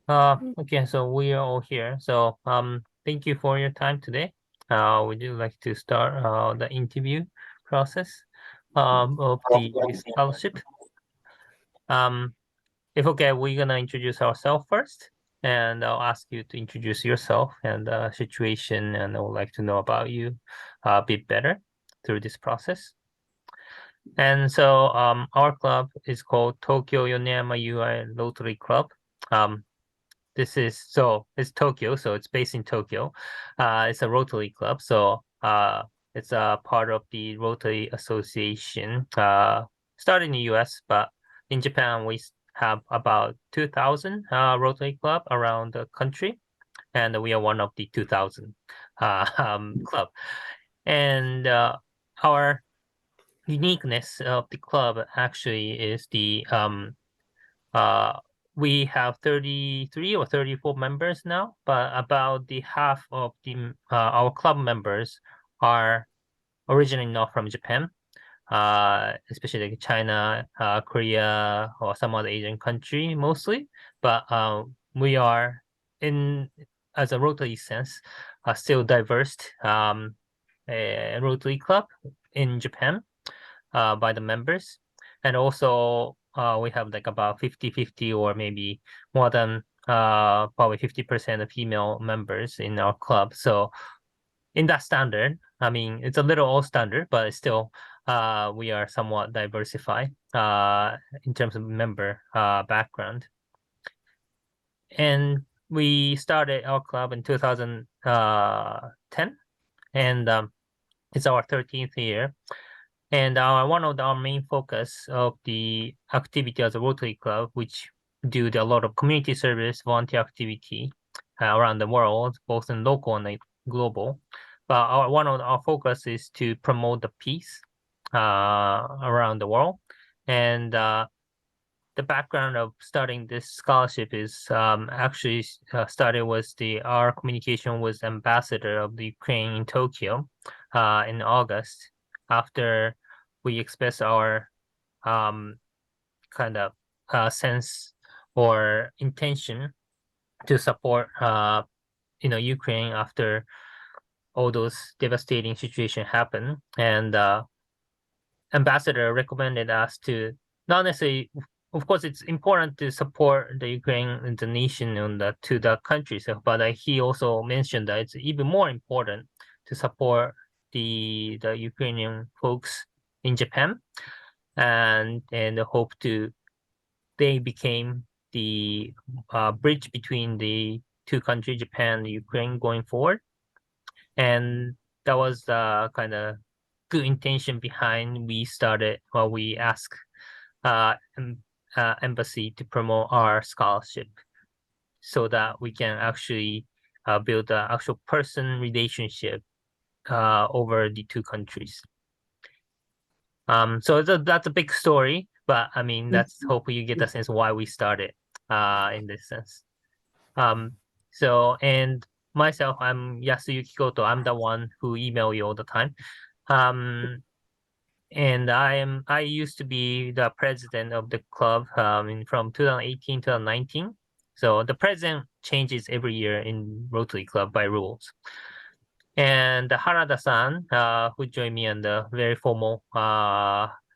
Okay, so we are all here. So, thank you for your time today. Would you like to start the interview process of the scholarship? Um, if okay, we're gonna introduce ourselves first, and I'll ask you to introduce yourself and the situation, and I would like to know about you a bit better through this process. And so, our club is called Tokyo Yoneyama UI Rotary Club. Um, it's Tokyo, so it's based in Tokyo. It's a Rotary club, so it's a part of the Rotary Association. Started in the US, but in Japan we have about 2,000 Rotary club around the country, and we are one of the 2,000 club. And our uniqueness of the club actually is the uh, we have 33 or 34 members now, but about the half of the our club members are originally not from Japan, especially like China, Korea, or some other Asian country mostly. But we are in, as a Rotary sense, still diverse Rotary club in Japan by the members. And also we have like about 50-50 or maybe more than probably 50% of female members in our club. So in that standard, I mean, it's a little all standard, but it's still we are somewhat diversified in terms of member background. And we started our club in 2010, and it's our 13th year. And one of our main focus of the activity as a Rotary Club, which do a lot of community service, volunteer activity around the world, both in local and global. But one of our focus is to promote the peace around the world. And the background of starting this scholarship is actually started with our communication with ambassador of the Ukraine in Tokyo in August after we express our kind of sense or intention to support Ukraine after all those devastating situation happen, and ambassador recommended us to not necessarily, of course, it's important to support the Ukraine and the nation and to the countries, but he also mentioned that it's even more important to support the Ukrainian folks in Japan, and hope to they became the bridge between the two countries, Japan and Ukraine, going forward. And that was the kind of good intention behind we asked uh, embassy to promote our scholarship so that we can actually build an actual person relationship over the two countries. So that's a big story, but I mean, that's hopefully you get the sense why we started in this sense. And myself, I'm Yasuyuki Koto. I'm the one who email you all the time. And I used to be the president of the club from 2018 to 2019. So the president changes every year in Rotary Club by rules. And Harada-san, who joined me in the very formal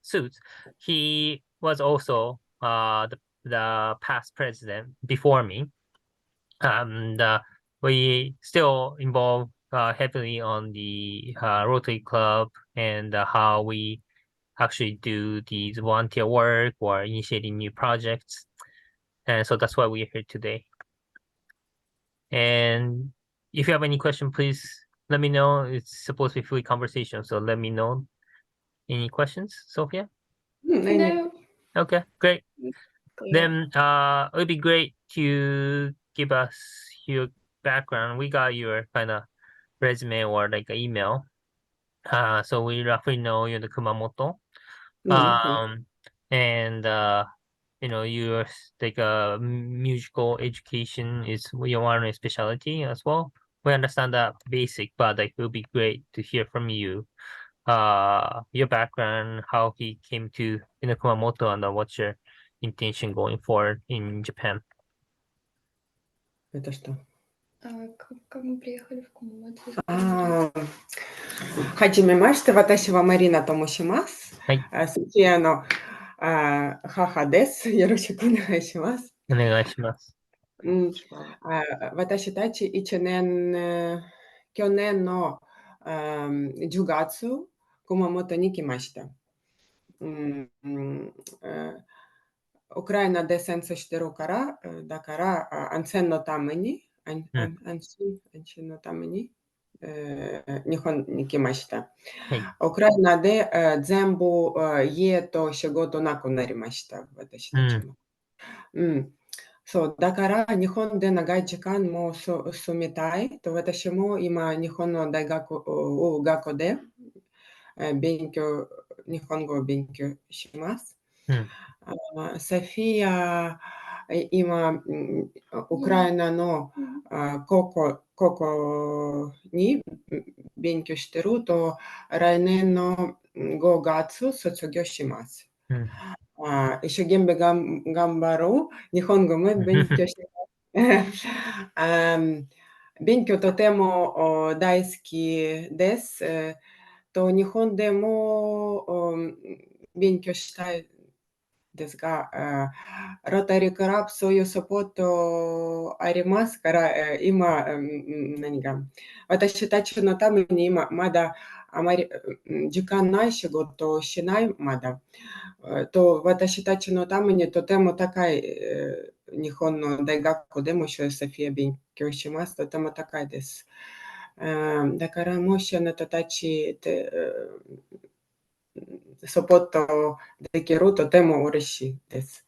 suit, he was also the past president before me. And we still involve heavily on the Rotary Club and how we actually do these volunteer work or initiating new projects. And so that's why we're here today. And if you have any question, please let me know. It's supposed to be free conversation, so let me know. Any questions, Sophia? No. Okay, great. Clear. Then it would be great to give us your background. We got your kind of resume or like an email. So we roughly know you're the Kumamoto. Um, and your like musical education is your one specialty as well. We understand that basic, but like it would be great to hear from you. Your background, how he came to Kumamoto, and what's your intention going forward in Japan. Это что? Как мы приехали в Кумамото? Хajimemashite, watashi wa Marina to moshimasu. はい。Sophiaの母です。よろしくお願いします。お願いします。私たち去年の10月、熊本に来ました。ウクライナで戦争してるから、だから安全のために、安心のために、日本に来ました。はい。ウクライナで全部家と仕事なくなりました、私たちも。そう、だから日本で長い時間も住みたいと、私も今日本の学校で日本語を勉強します。ソフィア、今、ウクライナの高校に勉強してると、来年の5月卒業します。一生懸命頑張ろう。日本語も勉強して勉強とても大好きです。日本でも勉強したいですが、ロータリークラブそういうサポートありますから、今、私たちのために今まだあまり時間ない仕事をしないまだ。私たちのためにとても高い、日本の大学でもソフィア勉強します。とても高いです。だからもしあなたたちでサポートできるとても嬉しいです。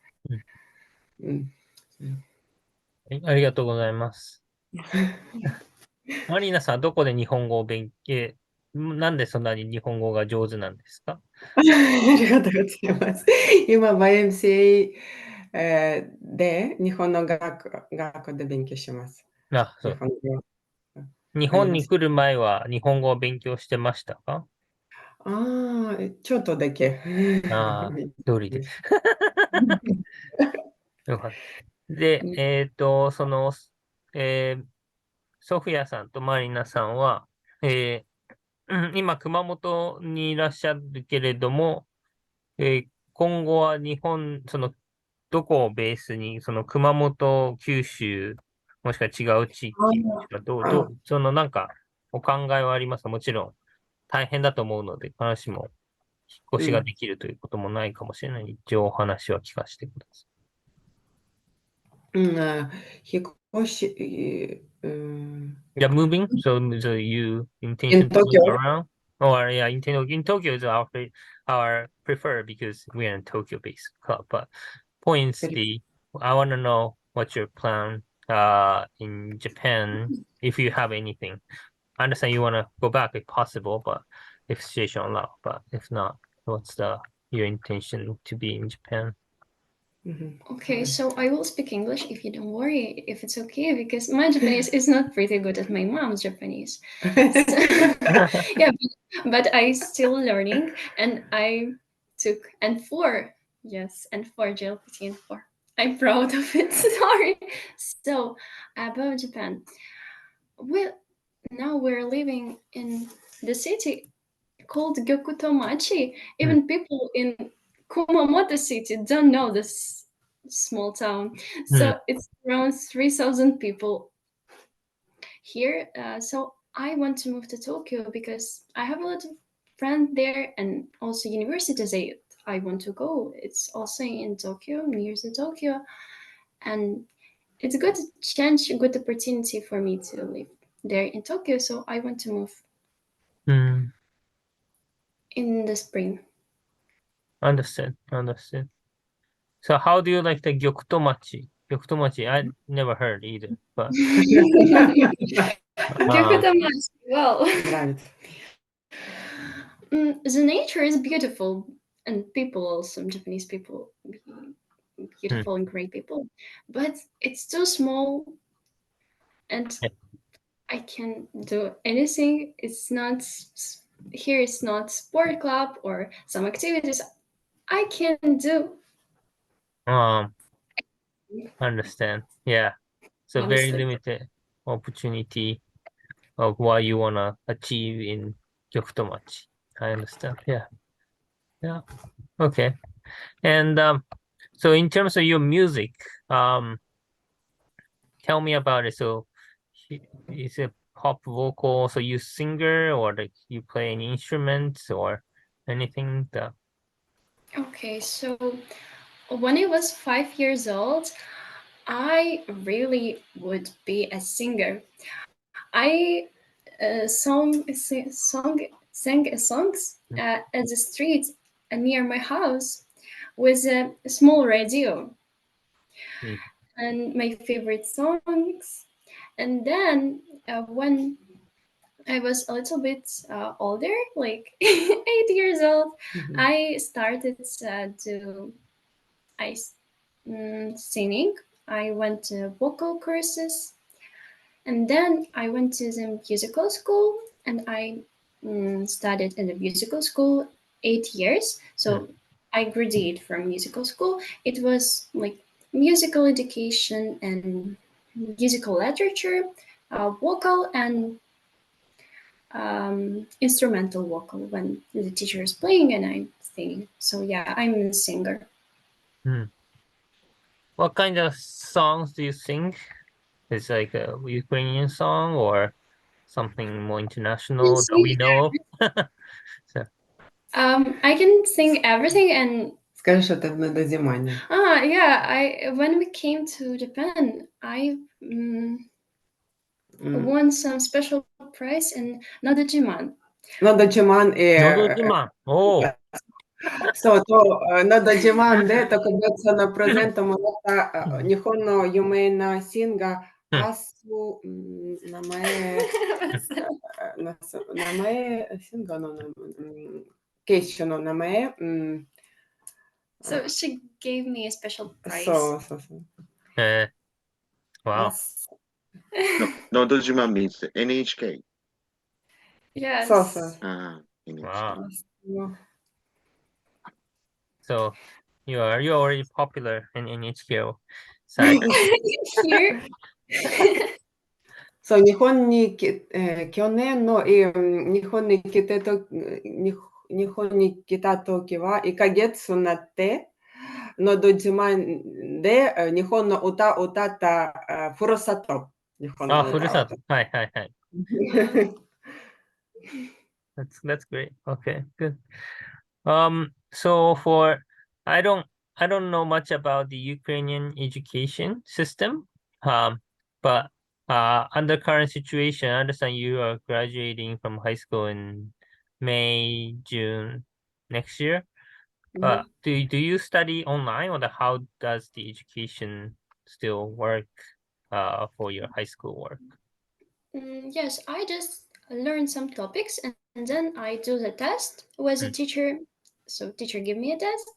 ありがとうございます。マリーナさん、どこで日本語をなんでそんなに日本語が上手なんですか？ありがとうございます。今、YMCA で日本の学校で勉強します。そう。日本語。日本に来る前は日本語を勉強してましたか？ちょっとだけ。通りで。よかった。で、ソフィアさんとマリナさんは、今、熊本にいらっしゃるけれども、今後は日本、どこをベースに、熊本、九州、もしくは違う地域、もしくはなんか、お考えはありますか？もちろん、大変だと思うので、必ずしも引っ越しができるということもないかもしれない。一応お話は聞かせてくださ引っ越し、い。moving? So you in intention to move Tokyo? around? Or yeah, in Tokyo is our preferred because we are in Tokyo-based club. But points I want to know what's your plan in Japan if you have anything. I understand you want to go back if possible, but if situation allow. But if not, what's your intention to be in Japan? Okay, so I will speak English if you don't worry, if it's okay, because my Japanese is not pretty good as my mom's Japanese. Yeah, but I still learning, and I took N4, yes, N4 JLPT N4. I'm proud of it. Sorry. So about Japan, well, now we're living in the city called Gyokutomachi. Even people in Kumamoto city don't know this small town. So it's around 3,000 people here. So I want to move to Tokyo because I have a lot of friends there, and also universities that I want to go. It's also in Tokyo, near to Tokyo, and it's a good chance, a good opportunity for me to live there in Tokyo. So I want to move in the spring. Understood. So how do you like the Gyokutomachi? Gyokutomachi, I never heard either, but Well, the nature is beautiful, and people also, Japanese people, beautiful and great people, but it's too small, and I can't do anything. It's not here. It's not sport club or some activities I can do. understand. Yeah. So very honestly. limited opportunity of what you wanna achieve in Gyokutomachi. I understand. Yeah. Yeah. Okay. And so in terms of your music, tell me about it. So is it pop vocal? So you singer or like you play any instruments or anything that Okay, so when I was 5 years old, I really would be a singer. I sang songs at the street near my house with a small radio mm, and my favorite songs. And then when I was a little bit older, like 8 years old, Mhm. I started to I singing. I went to vocal courses, and then I went to the musical school, and I studied in the musical school 8 years. So I graduated from musical school. It was like musical education and musical literature, vocal and instrumental vocal when the teacher is playing and I'm singing. So yeah, I'm a singer. mm. What kind of songs do you sing? Is like a Ukrainian song or something more I international that we sing know of? So, I can sing everything and Скажи, что ты на дозимании. yeah, I when we came to Japan, I won some special prize in Nodojiman. Нододжиман Nodojiman. Oh, Nodojiman de tokubetsu no presento monata Nihon no yume na singa Hmm. asu namae namae singa no keisho no namae So she gave me a special prize. so. Wow. As No, Dojima means NHK. Yes. so. NHK. Wow. No. So you're already popular in NHK side. Here. そう、日本に去年の、日本に来てと、日本に来た時は1ヶ月になって、のど自慢で日本の歌を歌ったふるさと。日本の歌を歌った。Furusato. Hi. That's great. Okay, good. So I don't know much about the Ukrainian education system. But under current situation, I understand you are graduating from high school in May, June next year. Do you study online or how does the education still work for your high school work? Yes, I just learn some topics and then I do the test with the teacher. So teacher give me a test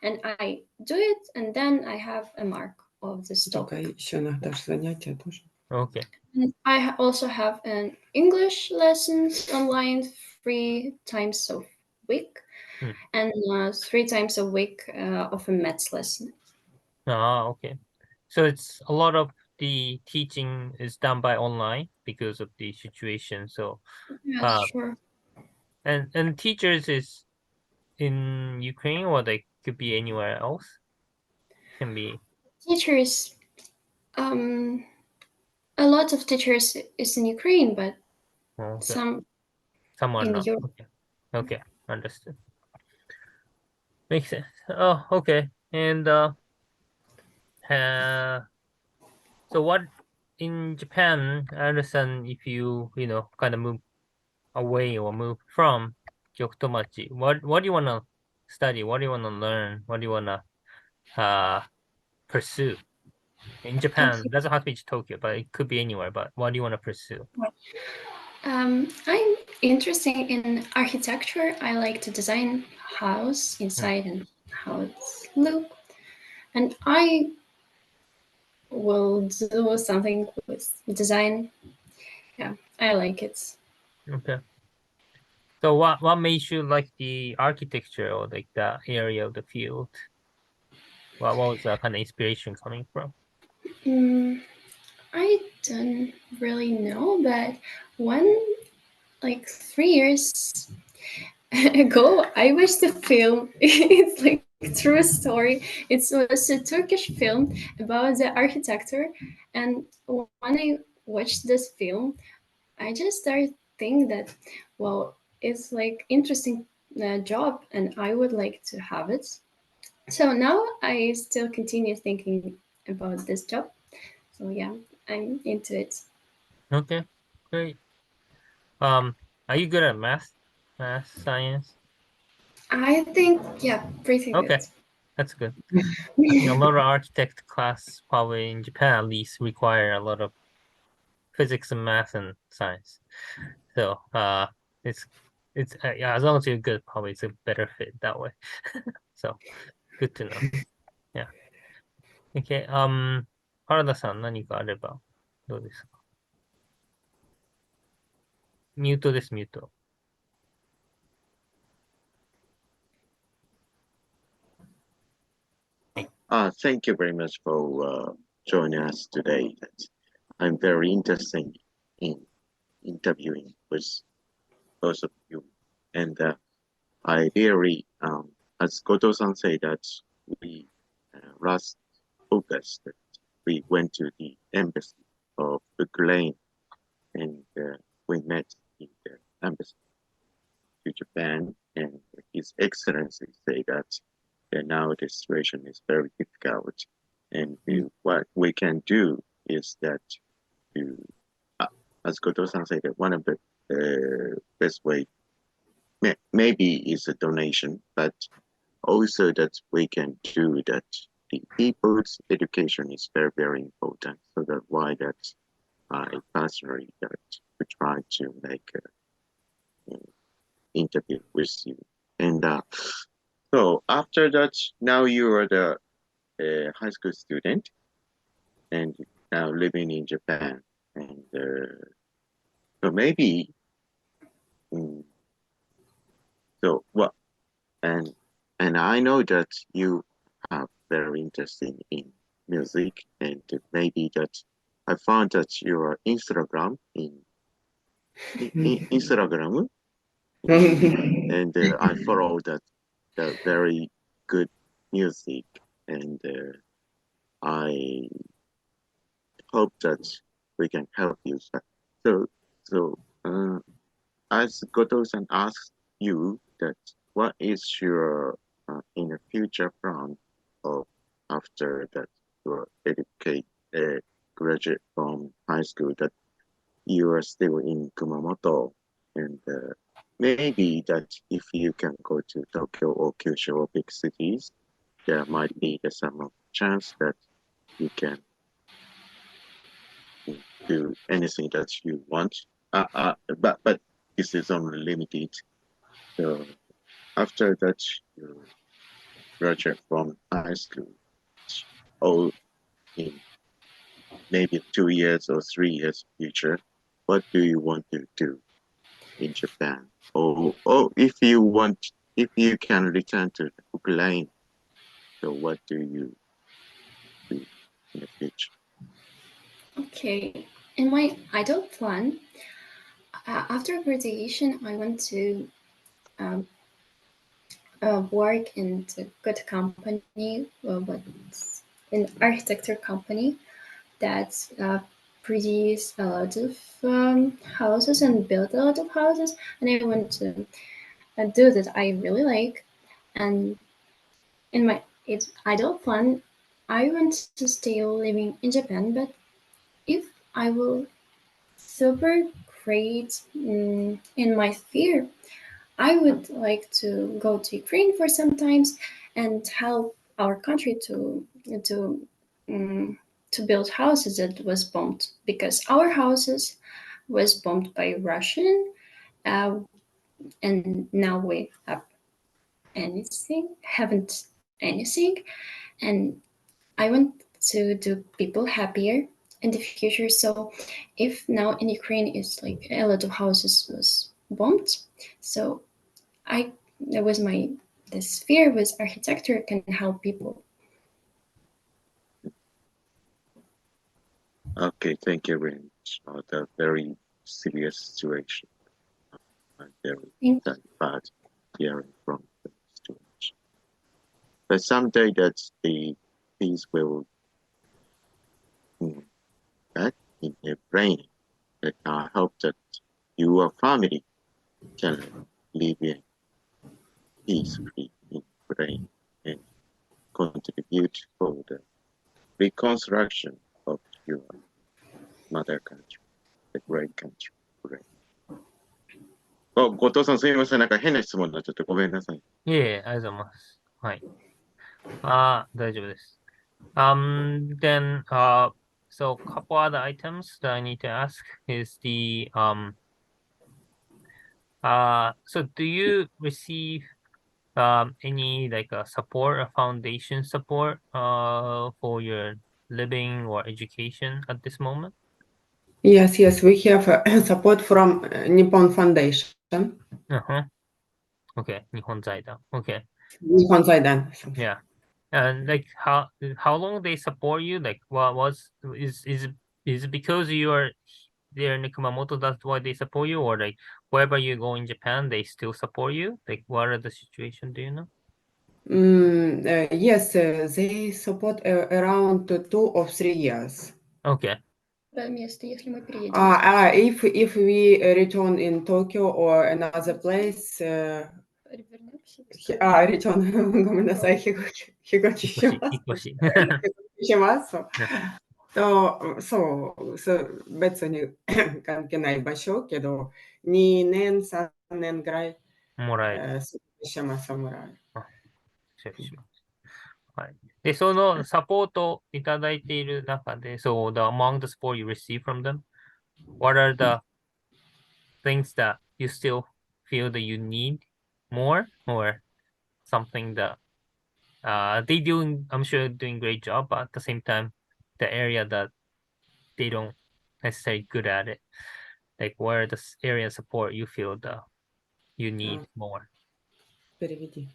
and I do it and then I have a mark of this Только topic. еще иногда занятия тоже. Okay. And I also have an English lessons online 3 times a week and 3 times a week of a maths lesson. Okay. So it's a lot of the teaching is done by online because of the situation. So Yes, sure. and teachers is in Ukraine or they could be anywhere else. Can be Teachers, a lot of teachers is in Ukraine, but some someone in not. Europe. Okay, understood. Makes sense. Oh, okay. And so what in Japan, I understand if you kind of move away or move from Gyokutomachi, what do you want to study? What do you want to learn? What do you want to pursue? In Japan, Okay. doesn't have to be Tokyo, but it could be anywhere. But what do you want to pursue? I'm interested in architecture. I like to design house inside and how it's look. And I will do something with design. Yeah, I like it. Okay. So what made you like the architecture or like the area of the field? What was the kind of inspiration coming from? I don't really know, but like 3 years ago, I watched a film. It's like true story. It was a Turkish film about the architecture, and when I watched this film, I just started thinking that, well, it's like interesting job, and I would like to have it. So now I still continue thinking about this job. So yeah, I'm into it. Okay, great. Are you good at math, science? I think, yeah, pretty good. Okay, that's good. I think a lot of architect class, probably in Japan at least, require a lot of physics and math and science. So, it's yeah, as long as you're good, probably it's a better fit that way. So, good to know. Yeah. Okay. 原田さん何かあればどうですか？ミュートです、ミュート。Thank you very much for joining us today. I'm very interested in interviewing with both of you. And I really, as Goto-san said, that we last August we went to the embassy of Ukraine, and we met in the embassy to Japan, and His Excellency said that now the situation is very difficult, and what we can do is that to, as Goto-san said, that one of the best way maybe is a donation, but also that we can do that the people's education is very, very important. So that's why that I personally that we try to make an interview with you. And so after that, now you are the high school student and now living in Japan. And so maybe, so what, and I know that you are very interested in music, and maybe that I found that your Instagram in Instagram, and I follow that the very good music, and I hope that we can help you. So as Goto-san asked you that what is your in a future plan of after that you educate graduate from high school, that you are still in Kumamoto, and maybe that if you can go to Tokyo or Kyushu or big cities, there might be some chance that you can do anything that you want. But this is only limited. So after that, you graduate from high school, or in maybe 2 years or 3 years future, what do you want to do in Japan? Or if you can return to Ukraine, so what do you do in the future? Okay, in my ideal plan, after graduation, I want to um, work in a good company, but an architecture company that produce a lot of houses and build a lot of houses, and I want to do that I really like. And in my ideal plan, I want to stay living in Japan, but if I will super great in my sphere, I would like to go to Ukraine for some times and help our country to um, to build houses that was bombed, because our houses was bombed by Russian, uh, and now we haven't anything, and I want to do people happier in the future. So if now in Ukraine is like a lot of houses was bombed, so I that was my the sphere was architecture can help people. Okay, thank you very much. The very serious situation. I'm very bad hearing from the situation. But someday that the peace will back in your brain. That I hope that your family can live in peacefully in brain and contribute for the reconstruction of your mother country, the great country. Great. 後藤さんすみません。なんか変な質問になっちゃってごめんなさい。いえいえ、ありがとうございます。はい。大丈夫です。Then, so couple other items that I need to ask is so do you receive any like support or foundation support for your living or education at this moment? Yes, we have support from Nippon Foundation. Uh-huh. Okay, 日本財団. Okay. Nippon Zaidan. Yeah. And like how long they support you? Like is it because you are there in Kumamoto, that's why they support you, or like wherever you go in Japan, they still support you? Like what are the situation, do you know? Yes, they support around 2 or 3 years. Okay. Место, если мы переедем. If we return in Tokyo or another place, Вернемся. return, ごめんなさい、引っ越しします。引っ越し。します。別に関係ない場所けど、2年、3年ぐらい、もらえる。しますもらえる。承知します。はい。で、そのサポートいただいている中で、so among the support you receive from them, what are the things that you still feel that you need more, or something that they doing, I'm sure doing great job, but at the same time, the area that they don't necessarily good at it, like where the area of support you feel that you need more. Переведи.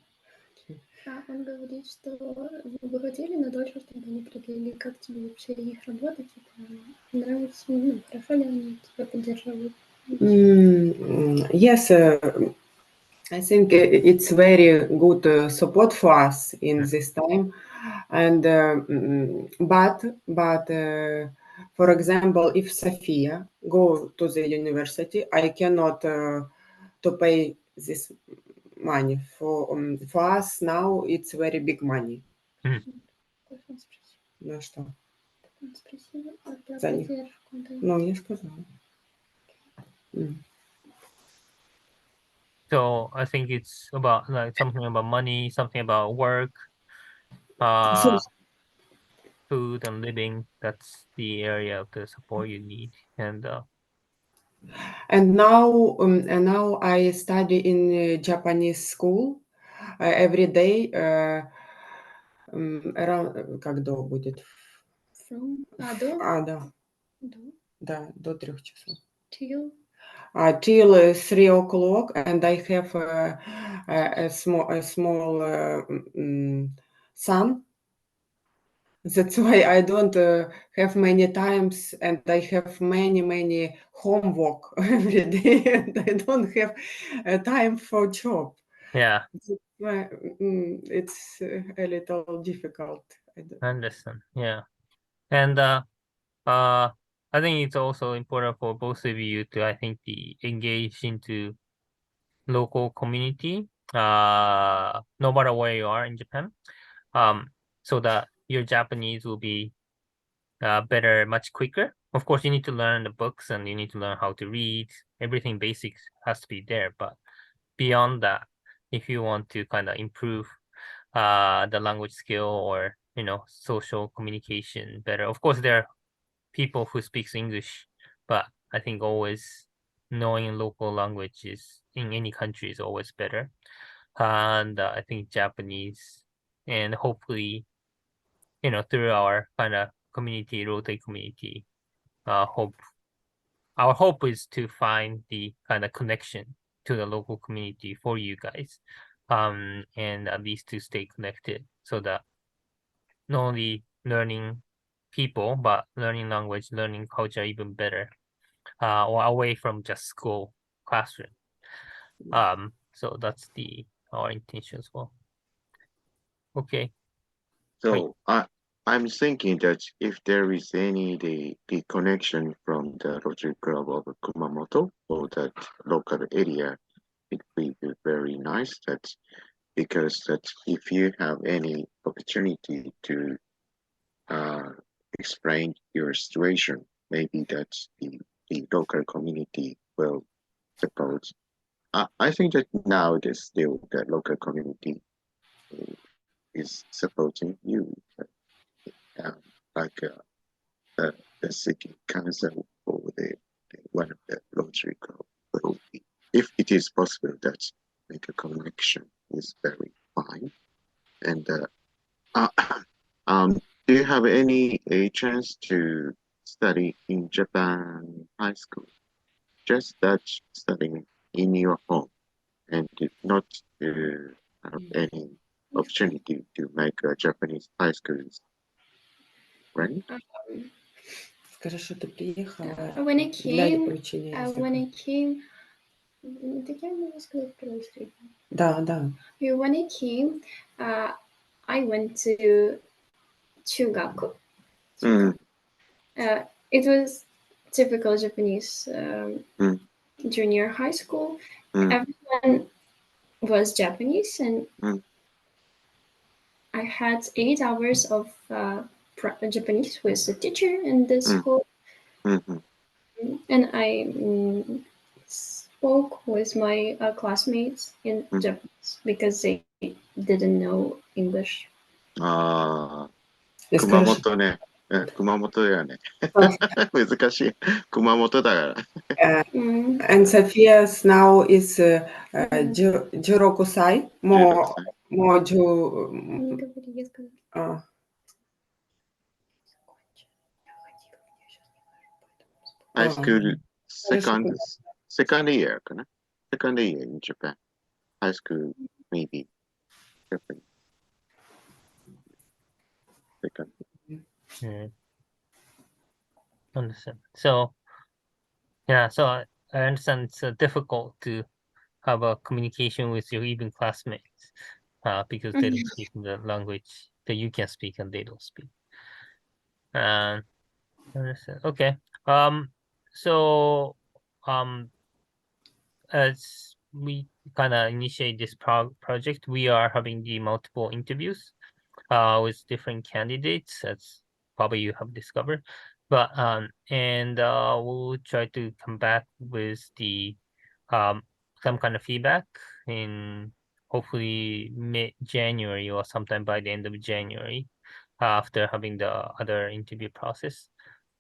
Он говорит, что вы бы хотели на дольше, чтобы они продлили. Как тебе вообще их работа? Типа, нравится, ну, хорошо ли они тебя поддерживают? Yes, I think it's very good support for us in this time, and but for example, if Sofia go to the university, I cannot to pay this money for us now. It's very big money. Ну что? За них. Ну, я сказала. So I think it's about like something about money, something about work, food and living. That's the area of the support you need. And now I study in a Japanese school every day. Around, как до будет? До? Да, до 3 часов. Till? Till 3 o'clock, and I have a small son. That's why I don't have many times, and I have many homework every day, and I don't have time for job. yeah, It's a little difficult. I understand. Yeah. And I think it's also important for both of you to, I think, engage into local community, no matter where you are in Japan, so that your Japanese will be better much quicker. Of course, you need to learn the books and you need to learn how to read. Everything basics has to be there. But beyond that, if you want to kind of improve the language skill or, social communication better, of course, there are people who speaks English, but I think always knowing local languages in any country is always better. And I think Japanese, and hopefully, through our kind of community, Rotary community, our hope is to find the kind of connection to the local community for you guys, and at least to stay connected so that not only learning people, but learning language, learning culture even better, or away from just school classroom. So that's our intention as well. Okay. So I'm thinking that if there is any the connection from the Rotary Club of Kumamoto or that local area, it will be very nice that because that if you have any opportunity to explain your situation, maybe that the local community will support. I think that now there's still the local community is supporting you, um, like the city council or the one of the Rotary Club. So if it is possible, that make a connection is very fine. And do you have any a chance to study in Japan high school? Just that studying in your home and not to have any opportunity to make a Japanese high school, right? Скажи, что ты приехала When I для came, обучения языка. так я могу сказать по-русски. Да, да. When I came, I went to Chugaku. It was typical Japanese junior high school. Everyone was Japanese, and I had 8 hours of Japanese with the teacher in the school. And I spoke with my classmates in Japanese because they didn't know English. 熊本ね。熊本だよね。難しい。熊本だから。And Sophia's now is16 歳. More high school second year かな second year in Japan. High school maybe Japan. Second. Understand. So yeah, so I understand it's difficult to have a communication with your even classmates because they don't speak the language that you can speak and they don't speak. Understand. Okay. So as we kind of initiate this project, we are having the multiple interviews with different candidates, as probably you have discovered. But and we'll try to come back with the some kind of feedback in hopefully mid-January or sometime by the end of January after having the other interview process.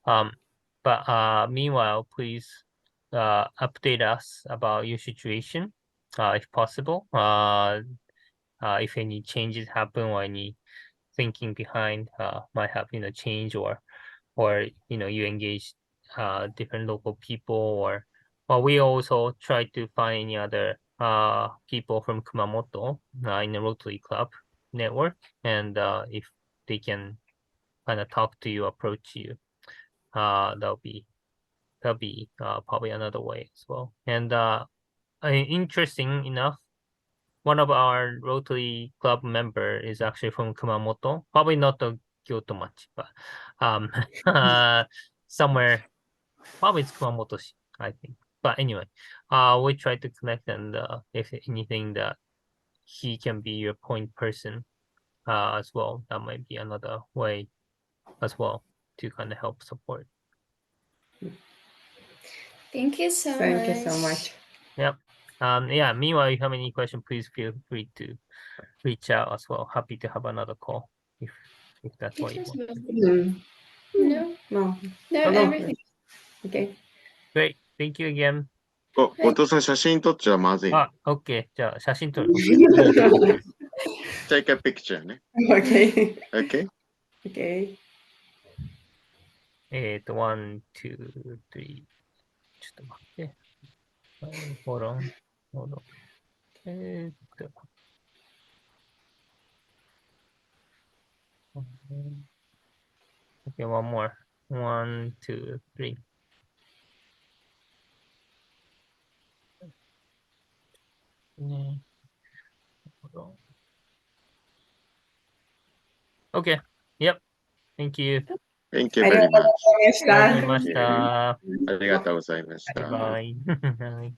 But meanwhile, please update us about your situation if possible. If any changes happen or any thinking behind might have change or you engage different local people or we also try to find any other people from Kumamoto in the Rotary Club network, and if they can kind of talk to you, approach you, that'll be probably another way as well. And interesting enough, one of our Rotary Club member is actually from Kumamoto. Probably not the Kyoto much, but somewhere, probably it's Kumamoto, I think. But anyway, we try to connect, and if anything that he can be your point person as well, that might be another way as well to kind of help support. Thank you so much. Yep. Yeah, meanwhile, if you have any question, please feel free to reach out as well. Happy to have another call if that's what you want. No, everything. Okay. Great. Thank you again. お父さん写真撮っちゃまずいの。OK。じゃあ、写真撮る。Take a picture ね。Okay. Okay. Okay. 1, 2, 3。ちょっと待って。Hold on. Hold on. Okay, one more. 1, 2, 3. Okay. Yep. Thank you. Thank you ありが very とう much. ございました。ありがとうございました。ありがとうございました。バイバイ。はい